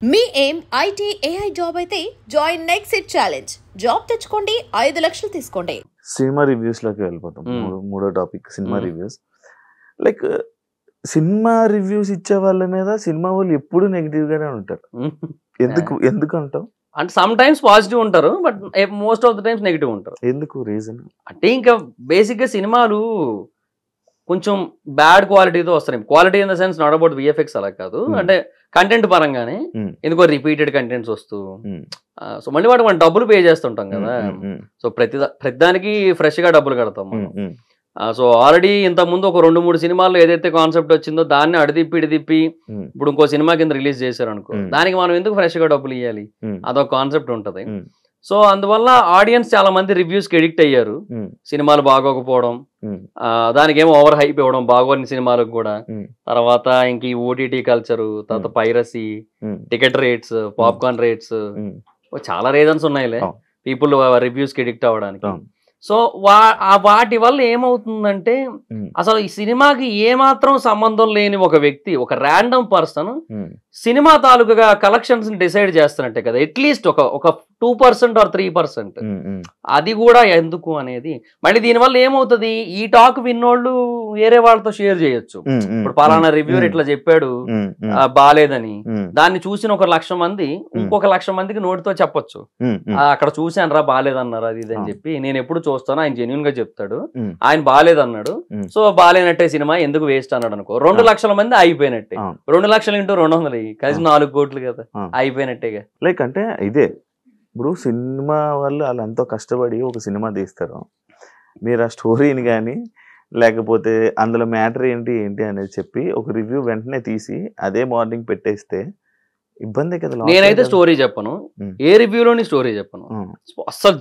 మీ ఏం IT AI job అయితే join next it challenge. Job తెచ్చుకోండి, 5 లక్షలు తీసుకోండి. సినిమా రివ్యూస్ లోకి వెళ్ళిపోతాం. మూడో topic cinema reviews. Like cinema reviews ఇచ్చే వాళ్ళ మీద సినిమా వాళ్ళు ఎప్పుడు నెగిటివ్ గానే ఉంటారు. ఎందుకు అంటావు? అంటే సమ్ టైమ్స్ పాజిటివ్ ఉంటారు, but most of the times negative ఉంటారు. ఎందుకు రీజన్? అంటే ఇంకా బేసిక్ గా సినిమాలు కొంచెం బ్యాడ్ క్వాలిటీతో వస్తాయి. Quality in the sense not about VFX అలా కాదు, అంటే కంటెంట్ పరంగానే ఎందుకో రిపీటెడ్ కంటెంట్స్ వస్తూ, సో మళ్ళీ వాటి మనం డబ్బులు పే చేస్తుంటాం కదా. సో ప్రతిదానికి ఫ్రెష్ గా డబ్బులు కడతాం మనం. సో ఆల్రెడీ ఇంత ముందు ఒక 2-3 సినిమాల్లో ఏదైతే కాన్సెప్ట్ వచ్చిందో దాన్ని ఇడిదిప్పి ఇప్పుడు ఇంకో సినిమా కింద రిలీజ్ చేశారు అనుకో, దానికి మనం ఎందుకు ఫ్రెష్ గా డబ్బులు ఇవ్వాలి? అదొక కాన్సెప్ట్ ఉంటది. సో అందువల్ల ఆడియన్స్ చాలా మంది రివ్యూస్ కి ఎడిక్ట్ అయ్యారు. సినిమాలు బాగోకపోవడం, దానికి ఏమో ఓవర్ హైప్ ఇవ్వడం బాగోని సినిమాలకు కూడా. తర్వాత ఇంక ఈ ఓటీటీ కల్చరు, తర్వాత piracy, ticket rates, popcorn rates, చాలా రీజన్స్ ఉన్నాయిలే పీపుల్ రివ్యూస్ కి ఎడిక్ట్ అవ్వడానికి. సో వాటి వల్ల ఏమవుతుందంటే అసలు ఈ సినిమాకి ఏమాత్రం సంబంధం లేని ఒక వ్యక్తి, ఒక ర్యాండమ్ పర్సన్ సినిమా తాలూకుగా కలెక్షన్స్ డిసైడ్ చేస్తున్నట్టే కదా. అట్లీస్ట్ ఒక 2% or 3%. అది కూడా ఎందుకు అనేది. మళ్ళీ దీనివల్ల ఏమవుతుంది, ఈ టాక్ విన్నోళ్ళు వేరే వాళ్ళతో షేర్ చేయొచ్చు. ఇప్పుడు పలానా రివ్యూర్ ఇట్లా చెప్పాడు బాలేదని, దాన్ని చూసిన 1,00,000 మంది ఇంకొక 1,00,000 మందికి నోటితో చెప్పొచ్చు, అక్కడ చూశాను రా బాలేదన్నారు అది ఇది అని చెప్పి. నేను ఎప్పుడు చూస్తాను, ఆయన జెన్యున్ గా చెప్తాడు, ఆయన బాలేదన్నాడు, సో బాలేనట్టే సినిమా ఎందుకు వేస్ట్ అన్నాడు అనుకో, 2,00,000 మంది అయిపోయినట్టే. 2,00,000 × 200 కలిసి 4 కోట్లు కదా, అయిపోయినట్టేగా. లైక్ అంటే ఇదే ఇప్పుడు సినిమా వాళ్ళు ఎంతో కష్టపడి ఒక సినిమా తీస్తారు. మీరు ఆ స్టోరీని కానీ లేకపోతే అందులో మ్యాటర్ ఏంటి అనేది చెప్పి ఒక రివ్యూ వెంటనే తీసి అదే మార్నింగ్ పెట్టేస్తే ఇబ్బంది కదా. నేనైతే స్టోరీ చెప్పను, ఏ రివ్యూలోని స్టోరీ చెప్పను అసలు.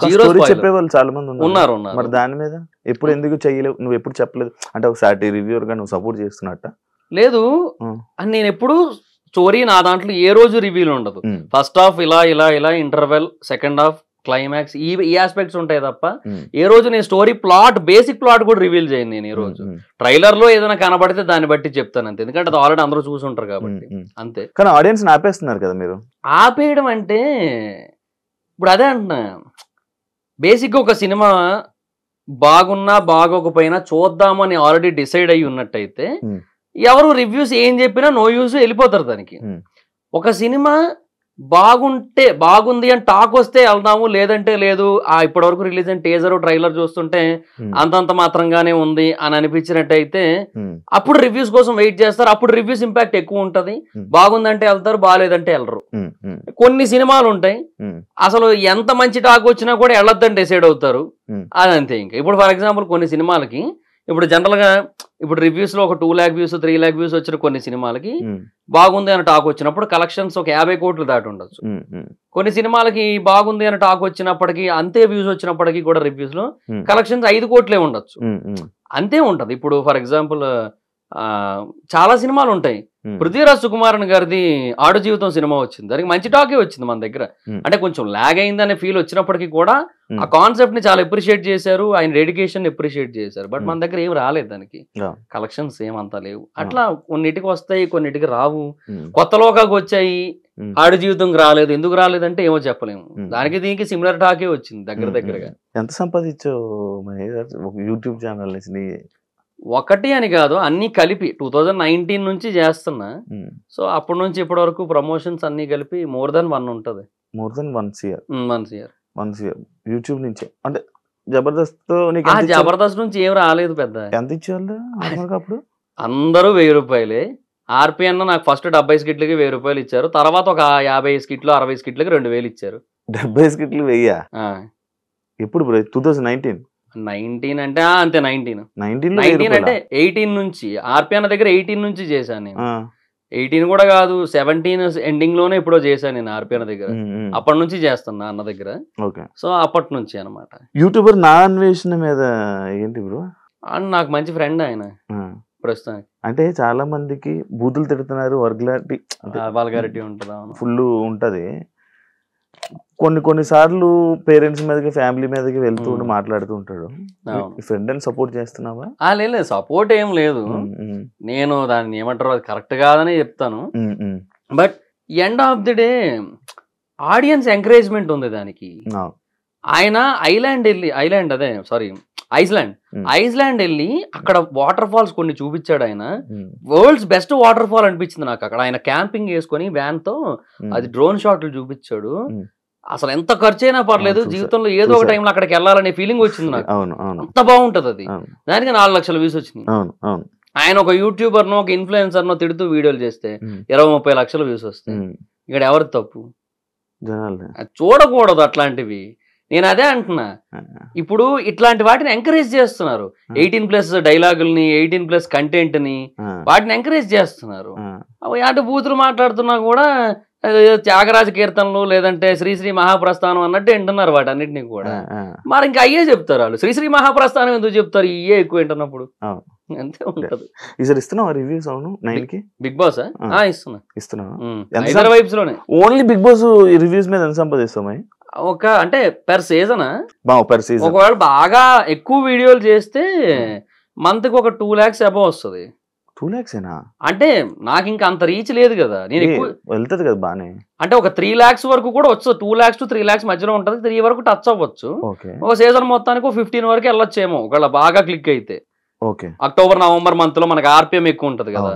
చెప్పేవాళ్ళు చాలా మంది ఉన్నారు. మరి దాని మీద ఎప్పుడు ఎందుకు చెయ్యలేవు? నువ్వు ఎప్పుడు చెప్పలేదు అంటే ఒకసారి రివ్యూర్ గా నువ్వు సపోర్ట్ చేస్తున్నట్ట? లేదు, నేను ఎప్పుడు స్టోరీ నా దాంట్లో ఏ రోజు రివ్యూలు ఉండదు. ఫస్ట్ హాఫ్ ఇలా ఇంటర్వెల్, సెకండ్ హాఫ్, క్లైమాక్స్, ఈ ఆస్పెక్ట్స్ ఉంటాయి తప్ప ఏ రోజు నేను స్టోరీ ప్లాట్, బేసిక్ ప్లాట్ కూడా రివీల్ చేయను. నేను ఈ రోజు ట్రైలర్ లో ఏదైనా కనబడితే దాన్ని బట్టి చెప్తాను అంతే, ఎందుకంటే అది ఆల్రెడీ అందరూ చూసుంటారు కాబట్టి అంతే. కానీ ఆడియన్స్ ఆపేస్తున్నారు కదా మీరు. ఆపేయడం అంటే ఇప్పుడు అదే అంటున్నా, బేసిక్గా ఒక సినిమా బాగున్నా బాగోకపోయినా చూద్దామని ఆల్రెడీ డిసైడ్ అయ్యి ఉన్నట్టయితే ఎవరు రివ్యూస్ ఏం చెప్పినా నో యూస్ వెళ్ళిపోతారు దానికి. ఒక సినిమా బాగుంది అని టాక్ వస్తే వెళ్దాము, లేదంటే లేదు, ఇప్పటి వరకు రిలీజ్ అయిన టీజర్ ట్రైలర్ చూస్తుంటే అంతంత మాత్రంగానే ఉంది అని అనిపించినట్టయితే అప్పుడు రివ్యూస్ కోసం వెయిట్ చేస్తారు. అప్పుడు రివ్యూస్ ఇంపాక్ట్ ఎక్కువ ఉంటది. బాగుందంటే వెళ్తారు, బాగాలేదంటే వెళ్ళరు. కొన్ని సినిమాలు ఉంటాయి అసలు ఎంత మంచి టాక్ వచ్చినా కూడా వెళ్ళొద్దని డిసైడ్ అవుతారు, అదంతే. ఇంకా ఇప్పుడు ఫర్ ఎగ్జాంపుల్ కొన్ని సినిమాలకి ఇప్పుడు జనరల్ గా ఇప్పుడు రివ్యూస్ లో ఒక 2 lakh వ్యూస్ 3 lakh వ్యూస్ వచ్చిన కొన్ని సినిమాలకి బాగుంది అని టాక్ వచ్చినప్పుడు కలెక్షన్స్ ఒక 50 కోట్లు దాటి ఉండొచ్చు. కొన్ని సినిమాలకి బాగుంది అని టాక్ వచ్చినప్పటికీ, అంతే వ్యూస్ వచ్చినప్పటికీ కూడా రివ్యూస్ లో కలెక్షన్స్ 5 కోట్లే ఉండొచ్చు, అంతే ఉంటది. ఇప్పుడు ఫర్ ఎగ్జాంపుల్ చాలా సినిమాలు ఉంటాయి. పృథ్వీరాజ్ సుకుమారన్ గారిది ఆడు జీవితం సినిమా వచ్చింది, దానికి మంచి టాకే వచ్చింది మన దగ్గర. అంటే కొంచెం లాగ్ అయిందనే ఫీల్ వచ్చినప్పటికీ కూడా ఆ కాన్సెప్ట్ ని చాలా అప్రిషియేట్ చేశారు, ఆయన డెడికేషన్ అప్రిషియేట్ చేశారు. బట్ మన దగ్గర ఏం రాలేదు, దానికి కలెక్షన్స్ ఏమంతా లేవు. అట్లా కొన్నిటికి వస్తాయి, కొన్నిటికి రావు. కొత్త లోకాకి వచ్చాయి, ఆడు జీవితంకి రాలేదు. ఎందుకు రాలేదంటే ఏమో చెప్పలేము. దానికి దీనికి సిమిలర్ టాకే వచ్చింది దగ్గరగా. ఎంత సంపాదించావు యూట్యూబ్ ఛానల్? ఒకటి అని కాదు, అన్ని కలిపి 2019 నుంచి చేస్తున్నా. సో అప్పటి నుంచి ఇప్పటి వరకు ప్రమోషన్స్ అన్ని కలిపి more than 1 ఉంటది. more than 1 year. 1 year YouTube నుంచి. అంటే జబర్దస్త్ నుంచి ఏం రాలేదు పెద్ద. ఎంత ఇచ్చేవాళ్ళు అప్పుడు? అందరూ 1000 రూపాయలే. ఆర్పి అన్న నాకు ఫస్ట్ 70 స్కిట్లకి 1000 రూపాయలు ఇచ్చారు, తర్వాత ఒక 50 స్కిట్లు 60 స్కిట్లకి 2000 ఇచ్చారు. 70 స్కిట్లు 1000? ఎప్పుడు 2019 అంటే అంతే. 19 అంటే 18 నుంచి ఆర్పి అన్న దగ్గర 18 నుంచి చేశాను నేను. 18 కూడా కాదు, 17 ఎండింగ్ లోనే ఎప్పుడో చేశాను నేను ఆర్పి అన్న దగ్గర. అప్పటి నుంచి చేస్తున్నా అన్న దగ్గర. సో అప్పటి నుంచి అనమాట. యూట్యూబర్ నా అన్వేషణ మీద ఏంటి బ్రో? నాకు మంచి ఫ్రెండ్ ఆయన ప్రస్తుతానికి. అంటే చాలా మందికి బూతులు తిడుతున్నారు, వల్గారిటీ ఉంటుందా? ఫుల్ ఉంటది. కొన్ని సార్లు పేరెంట్స్ మీదకి, ఫ్యామిలీ మీదకి వెళ్తూ మాట్లాడుతూ ఉంటాడు. ఫ్రెండ్ అని సపోర్ట్ చేస్తున్నావా? లేదు, సపోర్ట్ ఏం లేదు. నేను దాన్ని ఏమంటారు, అది కరెక్ట్ కాదని చెప్తాను. But end of the day audience encouragement ఉంది దానికి. ఆయన ఐస్లాండ్ వెళ్ళి అక్కడ వాటర్ ఫాల్స్ కొన్ని చూపించాడు. ఆయన వరల్డ్స్ బెస్ట్ వాటర్ ఫాల్ అనిపించింది నాకు అక్కడ. ఆయన క్యాంపింగ్ వేసుకొని వ్యాన్ తో అది డ్రోన్ షాట్లు చూపించాడు. అసలు ఎంత ఖర్చు అయినా పర్లేదు, జీవితంలో ఏదో ఒక టైంలో అక్కడికి వెళ్ళాలనే ఫీలింగ్ వచ్చింది నాకు. అంత బాగుంటది అది. దానికి 4 లక్షల వ్యూస్ వచ్చినాయి. ఆయన ఒక యూట్యూబర్ నో ఒక ఇన్ఫ్లుయెన్సర్ నో తిడుతూ వీడియోలు చేస్తే 20-30 లక్షల వ్యూస్ వస్తాయి. ఇక్కడ ఎవరి తప్పు? చూడకూడదు అట్లాంటివి. నేను అదే అంటున్నా, ఇప్పుడు ఇట్లాంటి వాటిని ఎంకరేజ్ చేస్తున్నారు. 18+ డైలాగుల్ని, 18+ కంటెంట్ ని, వాటిని ఎంకరేజ్ చేస్తున్నారు. అటు బూతులు మాట్లాడుతున్నా కూడా త్యాగరాజ కీర్తనలు లేదంటే శ్రీశ్రీ మహాప్రస్థానం అన్నట్టు వింటున్నారు వాటన్నిటిని కూడా. మరి ఇంకా అయ్యే చెప్తారు వాళ్ళు. శ్రీశ్రీ మహాప్రస్థానం ఎందుకు చెప్తారు? ఇయ్యే ఎక్కువ వింటున్నప్పుడు అంతే ఉంటది. రివ్యూస్ అవును 9 కి బిగ్ బాస్ ఇస్తున్నా వైబ్స్ లోనే. ఓన్లీ బిగ్ బాస్ రివ్యూస్ మీద ఎంత సంపాదిస్తామా? ఒక అంటే పెర్ సీజన్ ఒకవేళ బాగా ఎక్కువ వీడియోలు చేస్తే మంత్ కి ఒక 2 lakhs అబౌవ్ వస్తుంది. 2 lakhs అంటే నాకు ఇంకా అంత రీచ్ లేదు కదా. నేను ఎక్కువ వెళ్తుంది కదా బానే. అంటే ఒక 3 lakhs వరకు కూడా వచ్చు. 2 lakhs to 3 lakhs మధ్యలో ఉంటది. 3 వరకు టచ్ అవ్వచ్చు. ఒక సీజన్ మొత్తానికి 15 వరకు వెళ్ళొచ్చేమో ఒకవేళ బాగా క్లిక్ అయితే. అక్టోబర్ నవంబర్ మంత్ లో మనకి ఆర్పిఎం ఎక్కువ ఉంటది కదా,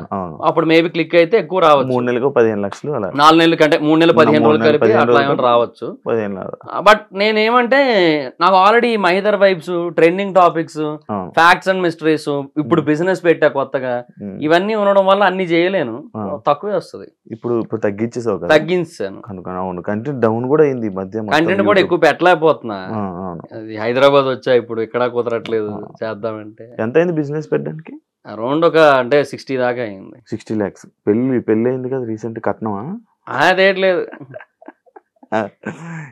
అప్పుడు మేబీ క్లిక్ అయితే ఎక్కువ రావచ్చు. 3 నెలలకు 15 లక్షలు, 4 నెలల కంటే 3 నెలలు 15 రోజులు కలిపి అట్లా ఏమైనా రావచ్చు. బట్ నేనేమంటే నాకు already Mahidhar vibes, trending topics, facts and mysteries, ఇప్పుడు బిజినెస్ పెట్టా కొత్తగా, ఇవన్నీ ఉండడం వల్ల అన్ని చేయలేను, తక్కువే వస్తుంది. ఇప్పుడు తగ్గించాను. కంటెంట్ డౌన్ కూడా అయింది మధ్య. కంటెంట్ కూడా ఎక్కువ పెట్టలేకపోతున్నా. హైదరాబాద్ వచ్చా ఇప్పుడు, ఇక్కడ కుదరట్లేదు చేద్దామంటే. ఎంత అయింది బిజినెస్ పెట్టడానికి? అరౌండ్ ఒక అంటే 60 దాకా అయింది. 60 lakhs. పెళ్లి అయింది కదా రీసెంట్, కట్నమా? అదేట్లేదు.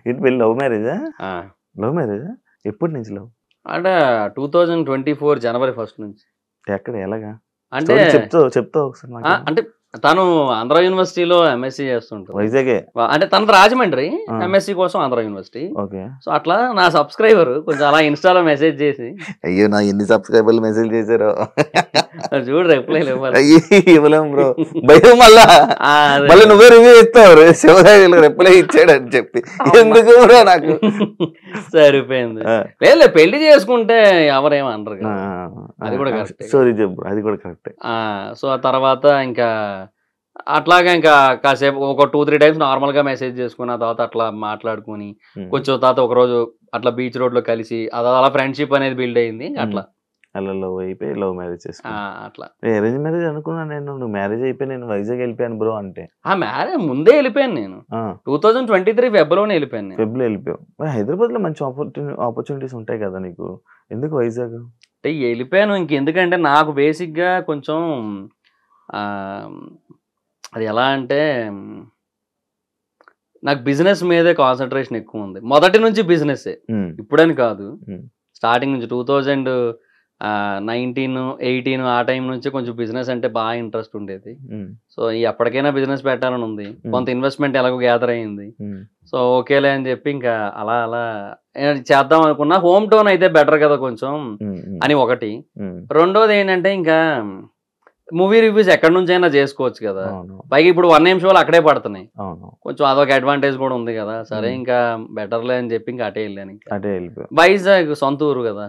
ఏంటి పెళ్లి? లవ్ మ్యారేజా? ఎప్పటి నుంచి లవ్? అంటే 2024 January 1st నుంచి. ఎక్కడ, ఎలాగా అంటే చెప్తావు ఒకసారి. అంటే తను ఆంధ్ర యూనివర్సిటీలో ఎంఎస్సీ చేస్తుంటారు. వైజాగ్ అంటే తన రాజమండ్రి, ఎంఎస్సీ కోసం ఆంధ్ర యూనివర్సిటీ. సో అట్లా నా సబ్స్క్రైబర్ కొంచెం అలా ఇన్స్టాలో మెసేజ్ చేసి, అయ్యో నా ఎన్ని సబ్స్క్రైబర్లు మెసేజ్ చేశారో చూడు, రిప్లై ఇవ్వలేం బ్రో, భయం. మళ్ళీ నువ్వే రివ్యూ ఇస్తావు, శివరాజు రిప్లై ఇచ్చాడని చెప్పి. ఎందుకు బ్రో? నాకు సరిపోయింది. లేదు, పెళ్లి చేసుకుంటే ఎవరేమనరు కదా, అది కూడా కరెక్ట్. సారీ చెప్పు, అది కూడా కరెక్ట్. సో ఆ తర్వాత ఇంకా అట్లాగా ఇంకా కాసేపు ఒక 2-3 times నార్మల్ గా మెసేజ్ చేసుకుని, ఆ తర్వాత అట్లా మాట్లాడుకుని కొంచెం తర్వాత ఒక రోజు అట్లా బీచ్ రోడ్ లో కలిసి అలా ఫ్రెండ్షిప్ అనేది బిల్డ్ అయింది. అట్లా లవ్ అయిపోయి లవ్ మ్యారేజ్ చేసుకున్నా. అట్లా అరేంజ్ మ్యారేజ్ అనుకున్నా నేను. నువ్వు మ్యారేజ్ అయిపోయి నేను వైజాగ్ వెళ్ళిపోయాను బ్రో అంటే. మ్యారేజ్ ముందే వెళ్ళిపోయాను నేను. 2023 ఫెబ్రవరిలోనే వెళ్ళిపోయాను. వెళ్ళిపోయావు. హైదరాబాద్ లో మంచి ఆపర్చునిటీస్ ఉంటాయి కదా నీకు, ఎందుకు వైజాగ్? అంటే వెళ్ళిపోయాను ఇంకెందుకంటే నాకు బేసిక్ గా కొంచెం అది ఎలా అంటే నాకు బిజినెస్ మీదే కాన్సన్ట్రేషన్ ఎక్కువ ఉంది. మొదటి నుంచి బిజినెస్, ఇప్పుడని కాదు, స్టార్టింగ్ నుంచి 2019, 18 ఆ టైం నుంచి కొంచెం బిజినెస్ అంటే బాగా ఇంట్రెస్ట్ ఉండేది. సో ఎప్పటికైనా బిజినెస్ పెట్టాలని ఉంది. కొంత ఇన్వెస్ట్మెంట్ ఎలాగో గ్యాదర్ అయ్యింది. సో ఓకేలే అని చెప్పి ఇంకా అలా చేద్దాం అనుకున్నా. హోమ్ టౌన్ అయితే బెటర్ కదా కొంచెం అని ఒకటి. రెండోది ఏంటంటే ఇంకా మూవీ రివ్యూస్ ఎక్కడి నుంచి అయినా చేసుకోవచ్చు కదా. పైగా ఇప్పుడు 1 AM షోలు అక్కడే పడుతున్నాయి, కొంచెం అదొక అడ్వాంటేజ్ కూడా ఉంది కదా. సరే ఇంకా బెటర్లే అని చెప్పి ఇంకా అటే వెళ్ళాను. వైజాగ్ సొంత ఊరు కదా,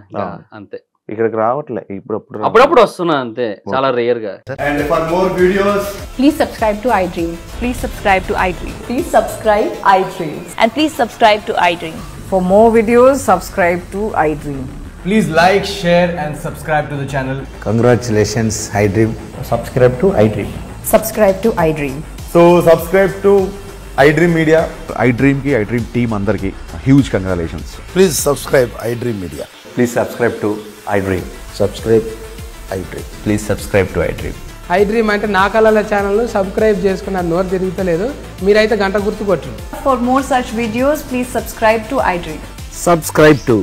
అంతే. ఇక్కడికి రావట్లే ఇప్పుడు, అప్పుడప్పుడు వస్తున్నా అంతే, చాలా రేర్ గా. And for more videos, please subscribe to iDream. Please subscribe to iDream. Please subscribe iDream. And please subscribe to iDream. For more videos, subscribe to iDream. please like, share and subscribe to the channel. Congratulations, iDream. Subscribe to iDream. Subscribe to iDream. So subscribe to iDream Media. iDream ki iDream team andarki huge congratulations. Please subscribe iDream Media. Please subscribe to iDream. Subscribe iDream. Please subscribe to iDream. iDream అంటే నా కళల channel subscribe చేసుకున్న నోరు తిరుగుతలేదు, మీరైతే గంట గుర్తు కొట్టండి. For more such videos, please subscribe to iDream. Subscribe to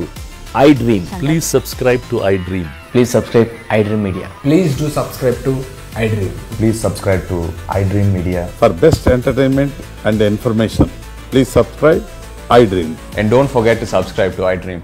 iDream. Please subscribe to iDream. Please subscribe iDream Media. Please do subscribe to iDream. Please subscribe to iDream Media. For best entertainment and information, please subscribe iDream. And don't forget to subscribe to iDream.